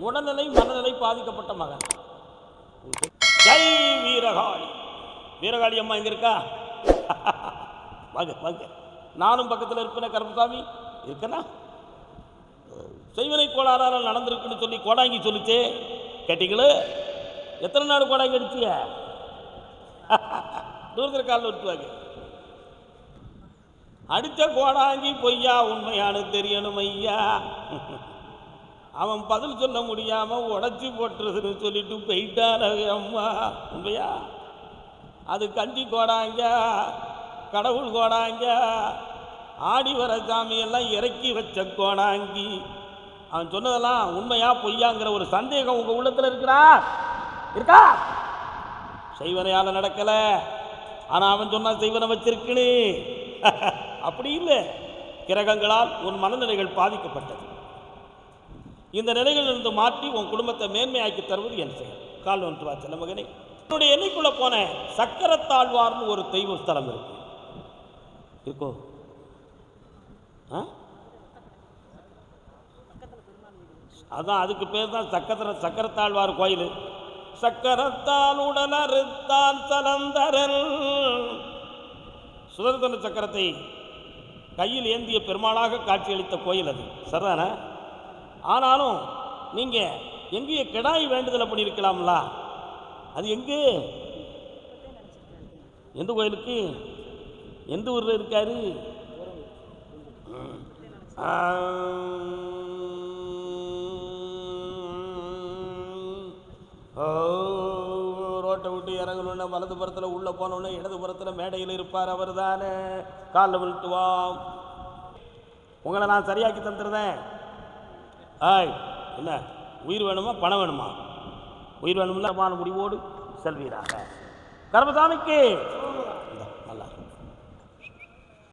உடல்நிலை மனநிலை பாதிக்கப்பட்ட மகன். ஜெய் வீரகாளி. வீரகாளி அம்மா இங்க இருக்கா? வாங்க வாங்க. நானும் பக்கத்தில் இருப்பேன். கருப்பசாமி இருக்கனா? செய்வனை கோளாறால் நடந்திருக்குன்னு சொல்லி கோடாங்கி சொல்லிச்சே கேட்டீங்களே. எத்தனை நாள் கோடாங்கி அடிச்சிய? தூரத்தில் காலில் விட்டுவாங்க. அடித்த கோடாங்கி பொய்யா உண்மையானு தெரியணும் ஐயா. அவன் பதில் சொல்ல முடியாம உடச்சி போட்டுறதுன்னு சொல்லிட்டு போயிட்டான அம்மா. உண்மையா? அது கஞ்சி கோடாங்க, கடவுள் கோடாங்க, ஆடி வர சாமியெல்லாம் இறக்கி வச்ச கோடாங்கி. அவன் சொன்னதெல்லாம் உண்மையா பொய்யாங்கிற ஒரு சந்தேகம் உங்க உள்ளத்துல இருக்கா? செய்வனையால நடக்கல, ஆனா அவன் சொன்னா செய்வனை வச்சிருக்குன்னு. அப்படி இல்லை. கிரகங்களால் உன் மனநிலைகள் பாதிக்கப்பட்டது. இந்த நிலைகளிலிருந்து மாற்றி உன் குடும்பத்தை மேன்மையாக்கி தருவது என் செயல். கால் ஒன்று வாச்சல மகனே. என்னுடைய எண்ணிக்குள்ள போன சக்கரத்தாழ்வார்னு ஒரு தெய்வ ஸ்தலம் இருக்கோ? அதான் அதுக்கு பேர் தான் சக்கரத்தாழ்வார் கோயில். சக்கரத்தால் உடல் அறுத்தால் சலந்தரன். சுதர்சன சக்கரத்தை கையில் ஏந்திய பெருமாளாக காட்சியளித்த கோயில் அது. சரிதான? ஆனாலும் நீங்க எங்கேயே கிடாய் வேண்டுதலை பண்ணியிருக்கலாம்ல. அது எங்கே? எந்த கோயிலுக்கு? எந்த ஊரில் இருக்காரு? ரோட்டை விட்டு இறங்கணுன்னா வலது புறத்தில், உள்ள போனோன்னு இடது புறத்தில் மேடையில் இருப்பார். அவர் தானே. காலில் விழுத்துவோம். உங்களை நான் சரியாக்கி தந்துடுறேன். என்ன உயிர் வேணுமா பணம் வேணுமா? உயிர் வேணும்ல முடிவோடு செல்வீராக. கருப்பசாமிக்கு